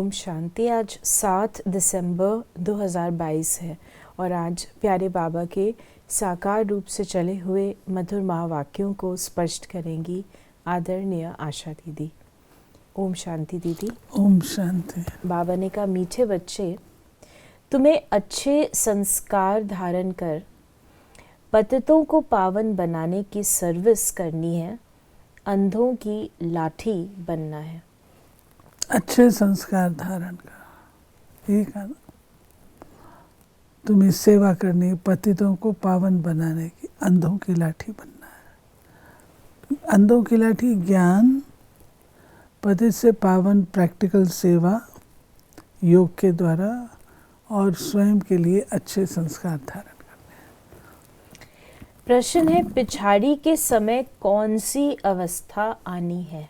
ओम शांति। आज 7 दिसंबर 2022 है और आज प्यारे बाबा के साकार रूप से चले हुए मधुर महावाक्यों को स्पष्ट करेंगी आदरणीय आशा दीदी। ओम शांति दीदी। ओम शांति। बाबा ने कहा, मीठे बच्चे, तुम्हें अच्छे संस्कार धारण कर पतितों को पावन बनाने की सर्विस करनी है, अंधों की लाठी बनना है। अच्छे संस्कार धारण कर, ये कहा, तुम्हें सेवा करनी, पतितों को पावन बनाने की, अंधों की लाठी बनना है। अंधों की लाठी ज्ञान, पतित से पावन प्रैक्टिकल सेवा योग के द्वारा और स्वयं के लिए अच्छे संस्कार धारण करने हैं। प्रश्न है, पिछाड़ी के समय कौन सी अवस्था आनी है?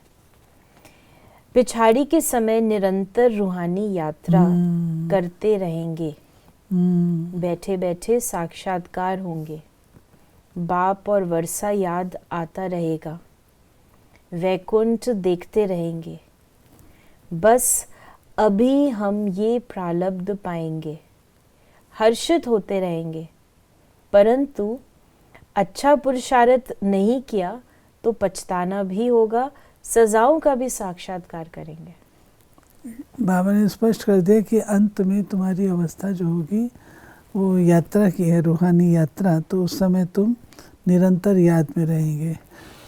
पिछाड़ी के समय निरंतर रूहानी यात्रा करते रहेंगे, बैठे बैठे साक्षात्कार होंगे, बाप और वर्षा याद आता रहेगा, वैकुंठ देखते रहेंगे। बस अभी हम ये प्रारब्ध पाएंगे, हर्षित होते रहेंगे, परंतु अच्छा पुरुषार्थ नहीं किया तो पछताना भी होगा, सजाओं का भी साक्षात्कार करेंगे। बाबा ने स्पष्ट कर दिया कि अंत में तुम्हारी अवस्था जो होगी वो यात्रा की है, रूहानी यात्रा। तो उस समय तुम निरंतर याद में रहेंगे,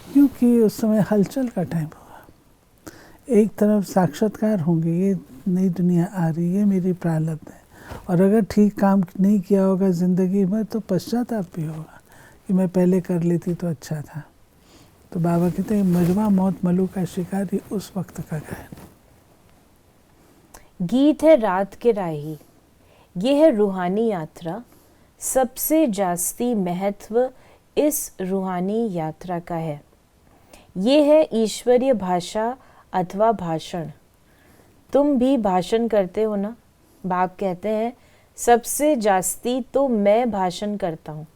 क्योंकि उस समय हलचल का टाइम होगा। एक तरफ साक्षात्कार होंगे, ये नई दुनिया आ रही है, मेरी प्रारब्ध है, और अगर ठीक काम नहीं किया होगा ज़िंदगी में तो पश्चाताप भी होगा कि मैं पहले कर लेती तो अच्छा था। तो बाबा कहते हैं, मजवा मौत मलू का शिकारी उस वक्त का गायन। गीत है रात के राही, ये है रूहानी यात्रा। सबसे जास्ती महत्व इस रूहानी यात्रा का है। ये है ईश्वरीय भाषा अथवा भाषण। तुम भी भाषण करते हो ना? बाप कहते हैं, सबसे जास्ती तो मैं भाषण करता हूँ,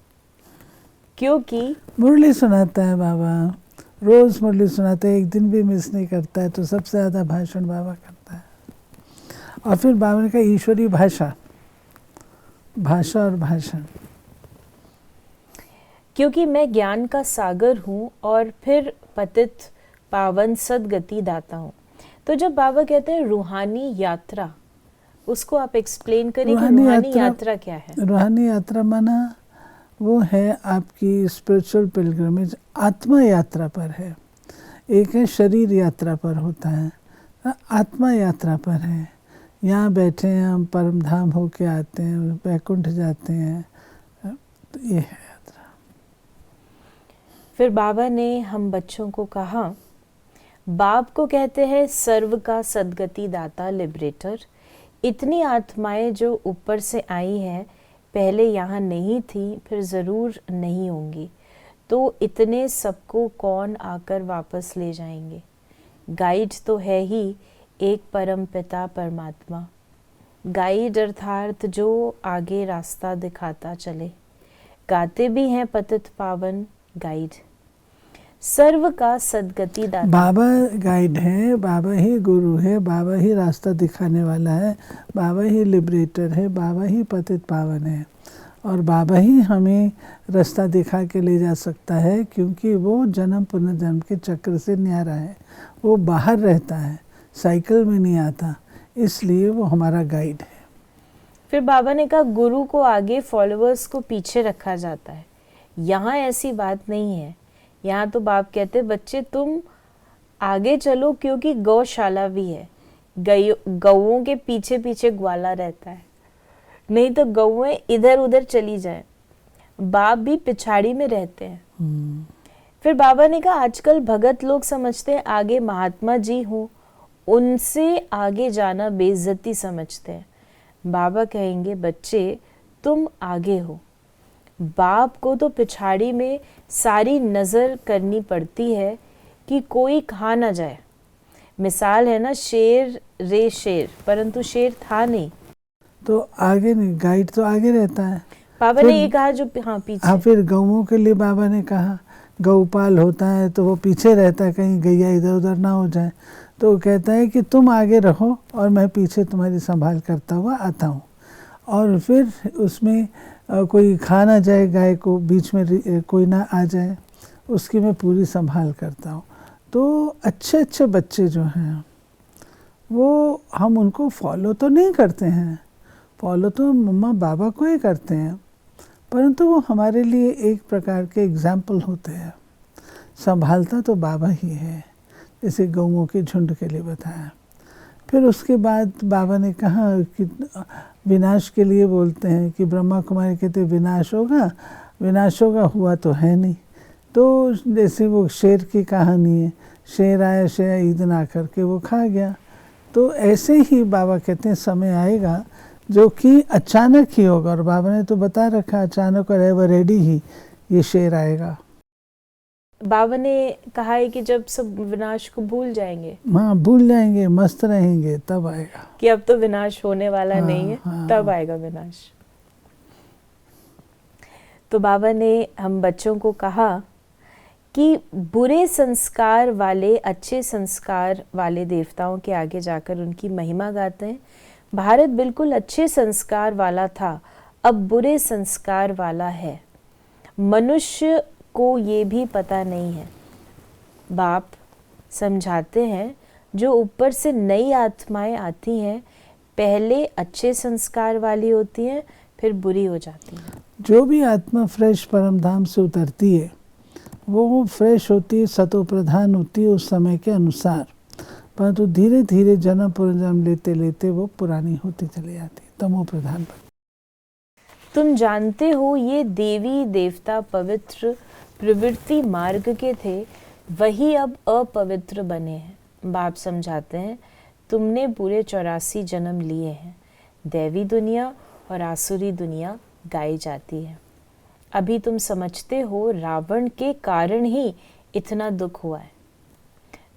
क्योंकि मुरली सुनाता है बाबा, रोज़ मुरली सुनाते हैं, एक दिन भी मिस नहीं करता है। तो सबसे ज़्यादा भाषण बाबा करता है। और फिर बाबा ने कहा, ईश्वरीय भाषा, भाषा और भाषण, क्योंकि मैं ज्ञान का सागर हूँ और फिर पतित पावन सदगति दाता हूँ। तो जब बाबा कहते हैं रूहानी यात्रा, उसको आप एक्सप्लेन करिए कि रूहानी यात्रा क्या है? रूहानी यात्रा माना वो है आपकी स्पिरिचुअल पिलग्रिमेज, आत्मा यात्रा पर है। एक है शरीर यात्रा पर होता है, आत्मा यात्रा पर है। यहाँ बैठे हैं हम, परम धाम होके आते हैं, वैकुंठ जाते हैं, तो ये है यात्रा। फिर बाबा ने हम बच्चों को कहा, बाप को कहते हैं सर्व का सदगति दाता, लिबरेटर। इतनी आत्माएं जो ऊपर से आई हैं, पहले यहाँ नहीं थी, फिर ज़रूर नहीं होंगी, तो इतने सबको कौन आकर वापस ले जाएंगे? गाइड तो है ही एक परम पिता परमात्मा। गाइड अर्थात जो आगे रास्ता दिखाता चले। गाते भी हैं पतित पावन गाइड, सर्व का सदगति दाता। बाबा गाइड है, बाबा ही गुरु है, बाबा ही रास्ता दिखाने वाला है, बाबा ही लिबरेटर है, बाबा ही पतित पावन है, और बाबा ही हमें रास्ता दिखा के ले जा सकता है, क्योंकि वो जन्म पुनर्जन्म के चक्र से न्यारा है। वो बाहर रहता है, साइकिल में नहीं आता, इसलिए वो हमारा गाइड है। फिर बाबा ने कहा, गुरु को आगे, फॉलोअर्स को पीछे रखा जाता है। यहाँ ऐसी बात नहीं है। यहाँ तो बाप कहते, बच्चे तुम आगे चलो, क्योंकि गौशाला भी है। गौओं के पीछे पीछे ग्वाला रहता है, नहीं तो गौएं इधर उधर चली जाए। बाप भी पिछाड़ी में रहते हैं। फिर बाबा ने कहा, आजकल भगत लोग समझते हैं आगे महात्मा जी हो, उनसे आगे जाना बेइज्जती समझते हैं। बाबा कहेंगे, बच्चे तुम आगे हो, बाप को तो पिछाड़ी में सारी नज़र करनी पड़ती है कि कोई खा ना जाए। मिसाल है ना, शेर रे शेर, परंतु शेर था नहीं, तो आगे नहीं, गाइड तो आगे रहता है। बाबा ने ये कहा जो पीछे। हाँ, फिर गौओं के लिए बाबा ने कहा, गौपाल होता है तो वो पीछे रहता है, कहीं गैया इधर उधर ना हो जाए। तो कहता है कि तुम आगे रहो और मैं पीछे तुम्हारी संभाल करता हुआ आता हूँ। और फिर उसमें कोई खा ना जाए गाय को, बीच में कोई ना आ जाए, उसकी मैं पूरी संभाल करता हूँ। तो अच्छे अच्छे बच्चे जो हैं वो हम उनको फॉलो तो नहीं करते हैं, फॉलो तो मम्मा पापा को ही करते हैं, परंतु वो हमारे लिए एक प्रकार के एग्जाम्पल होते हैं। संभालता तो बाबा ही है, जैसे गौओं के झुंड के लिए बताया। फिर उसके बाद बाबा ने कहा कि विनाश के लिए बोलते हैं कि ब्रह्मा कुमारी कहते विनाश होगा, विनाश होगा, हुआ तो है नहीं। तो जैसे वो शेर की कहानी है, शेर आया, शेर ईद ना करके वो खा गया। तो ऐसे ही बाबा कहते हैं समय आएगा जो कि अचानक ही होगा, और बाबा ने तो बता रखा अचानक और एवर रेडी ही ये शेर आएगा। बाबा ने कहा है कि जब सब विनाश को भूल जाएंगे, हाँ भूल जाएंगे, मस्त रहेंगे, तब आएगा कि अब तो विनाश होने वाला हाँ, नहीं है, हाँ। तब आएगा विनाश। तो बाबा ने हम बच्चों को कहा कि बुरे संस्कार वाले अच्छे संस्कार वाले देवताओं के आगे जाकर उनकी महिमा गाते हैं। भारत बिल्कुल अच्छे संस्कार वाला था, अब बुरे संस्कार वाला है। मनुष्य को ये भी पता नहीं है। बाप समझाते हैं जो ऊपर से नई आत्माएं आती हैं पहले अच्छे संस्कार वाली होती हैं, फिर बुरी हो जाती हैं। जो भी आत्मा फ्रेश परमधाम से उतरती है वो फ्रेश होती है, सतो प्रधान होती है उस समय के अनुसार, परंतु धीरे धीरे जन्म पुनर्जन्म लेते लेते वो पुरानी होती चली जाती है, तमो प्रधान। तुम जानते हो ये देवी देवता पवित्र प्रवृत्ति मार्ग के थे, वही अब अपवित्र बने हैं। बाप समझाते हैं तुमने पूरे 84 जन्म लिए हैं। दैवी दुनिया और आसुरी दुनिया गाई जाती है। अभी तुम समझते हो रावण के कारण ही इतना दुख हुआ है।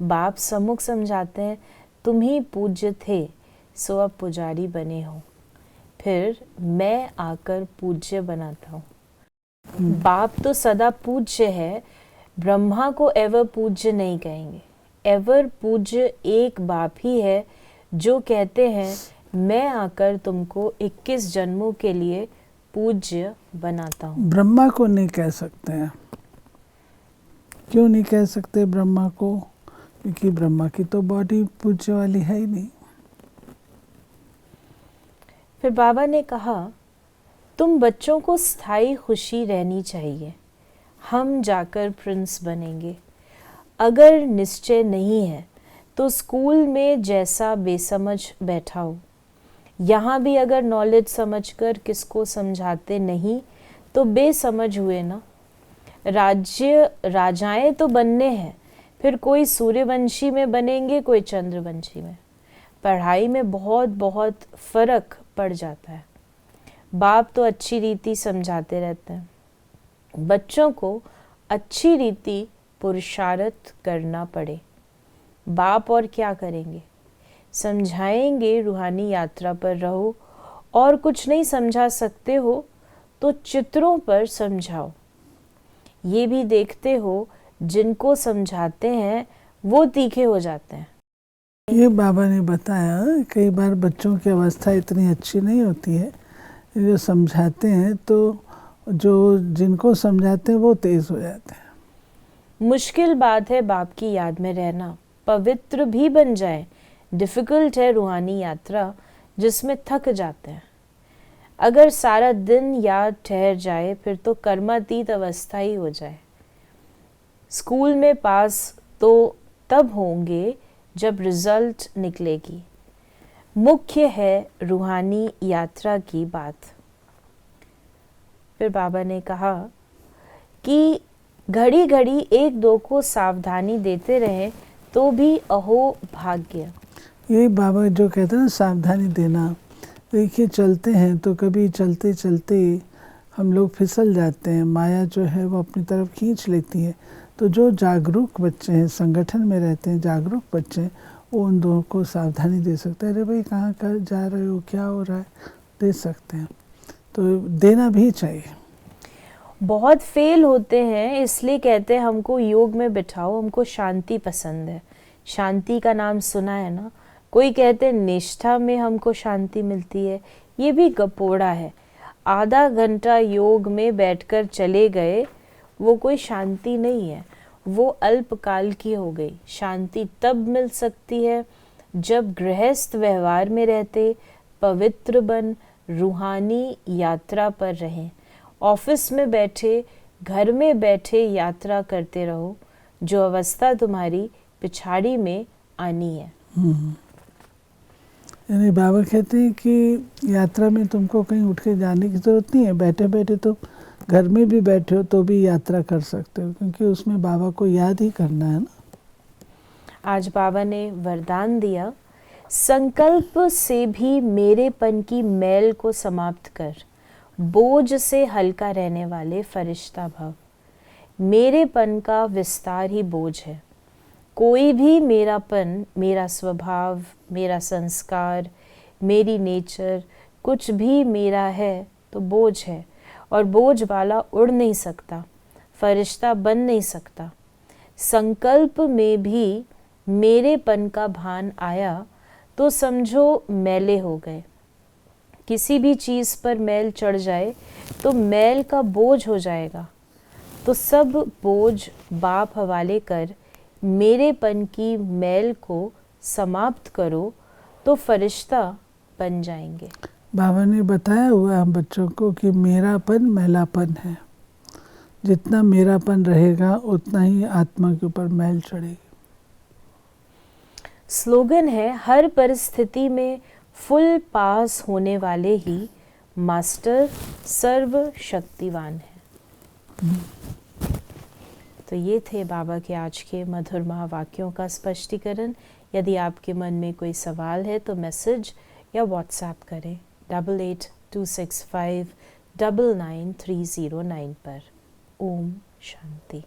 बाप सम्मुख समझाते हैं तुम ही पूज्य थे, सो अब पुजारी बने हो, फिर मैं आकर पूज्य बनाता हूँ। बाप तो सदा पूज्य है, ब्रह्मा को एवर पूज्य नहीं कहेंगे। एवर पूज्य एक बाप ही है जो कहते हैं मैं आकर तुमको 21 जन्मों के लिए पूज्य बनाता हूँ। ब्रह्मा को नहीं कह सकते हैं। क्यों नहीं कह सकते ब्रह्मा को? क्योंकि ब्रह्मा की तो बॉडी पूज्य वाली है ही नहीं। फिर बाबा ने कहा तुम बच्चों को स्थायी खुशी रहनी चाहिए, हम जाकर प्रिंस बनेंगे। अगर निश्चय नहीं है तो स्कूल में जैसा बेसमझ बैठा हो, यहाँ भी अगर नॉलेज समझकर किसको समझाते नहीं तो बेसमझ हुए ना। राज्य राजाएं तो बनने हैं, फिर कोई सूर्यवंशी में बनेंगे, कोई चंद्रवंशी में। पढ़ाई में बहुत बहुत फर्क पड़ जाता है। बाप तो अच्छी रीति समझाते रहते हैं, बच्चों को अच्छी रीति पुरुषार्थ करना पड़े। बाप और क्या करेंगे? समझाएंगे रूहानी यात्रा पर रहो, और कुछ नहीं समझा सकते हो तो चित्रों पर समझाओ। ये भी देखते हो जिनको समझाते हैं वो तीखे हो जाते हैं। ये बाबा ने बताया कई बार बच्चों की अवस्था इतनी अच्छी नहीं होती है, जो समझाते हैं तो जो जिनको समझाते हैं वो तेज हो जाते हैं। मुश्किल बात है बाप की याद में रहना, पवित्र भी बन जाए। डिफ़िकल्ट है रूहानी यात्रा जिसमें थक जाते हैं। अगर सारा दिन याद ठहर जाए फिर तो कर्मातीत अवस्था ही हो जाए। स्कूल में पास तो तब होंगे जब रिजल्ट निकलेगी। मुख्य है रूहानी यात्रा की बात। फिर बाबा ने कहा कि घड़ी घड़ी एक दो को सावधानी देते रहें तो भी अहो भाग्य। ये बाबा जो कहते हैं ना सावधानी देना, देखिए चलते हैं तो कभी चलते चलते हम लोग फिसल जाते हैं, माया जो है वो अपनी तरफ खींच लेती है। तो जो जागरूक बच्चे हैं, संगठन में रहते हैं, जागरूक बच्चे हैं, वो उन दोनों को सावधानी दे सकते हैं। अरे भाई कहाँ कर जा रहे हो, क्या हो रहा है, दे सकते हैं। तो देना भी चाहिए। बहुत फेल होते हैं इसलिए कहते हैं हमको योग में बिठाओ, हमको शांति पसंद है। शांति का नाम सुना है ना? कोई कहते हैं निष्ठा में हमको शांति मिलती है, ये भी गपोड़ा है। आधा घंटा योग में बैठकर चले गए, वो कोई शांति नहीं है, वो अल्पकाल की हो गई। शांति तब मिल सकती है जब गृहस्थ व्यवहार में रहते पवित्र बन रूहानी यात्रा पर रहें। ऑफिस में बैठे, घर में बैठे यात्रा करते रहो, जो अवस्था तुम्हारी पिछाड़ी में आनी है। यानी बाबा कहते हैं कि यात्रा में तुमको कहीं उठ के जाने की जरूरत नहीं है, बैठे बैठे तो घर में भी बैठे हो तो भी यात्रा कर सकते हो, क्योंकि उसमें बाबा को याद ही करना है ना। आज बाबा ने वरदान दिया, संकल्प से भी मेरेपन की मैल को समाप्त कर, बोझ से हल्का रहने वाले फरिश्ता भव। मेरेपन का विस्तार ही बोझ है। कोई भी मेरापन, मेरा स्वभाव, मेरा संस्कार, मेरी नेचर, कुछ भी मेरा है तो बोझ है, और बोझ वाला उड़ नहीं सकता, फरिश्ता बन नहीं सकता। संकल्प में भी मेरेपन का भान आया तो समझो मैले हो गए। किसी भी चीज़ पर मैल चढ़ जाए तो मैल का बोझ हो जाएगा। तो सब बोझ बाप हवाले कर मेरेपन की मैल को समाप्त करो तो फरिश्ता बन जाएंगे। बाबा ने बताया हुआ हम बच्चों को कि मेरापन मैलापन है, जितना मेरापन रहेगा उतना ही आत्मा के ऊपर मैल चढ़ेगी। स्लोगन है, हर परिस्थिति में फुल पास होने वाले ही मास्टर सर्वशक्तिवान है। तो ये थे बाबा के आज के मधुर महावाक्यों का स्पष्टीकरण। यदि आपके मन में कोई सवाल है तो मैसेज या व्हाट्सएप करें 8826599309 पर। ओम शांति।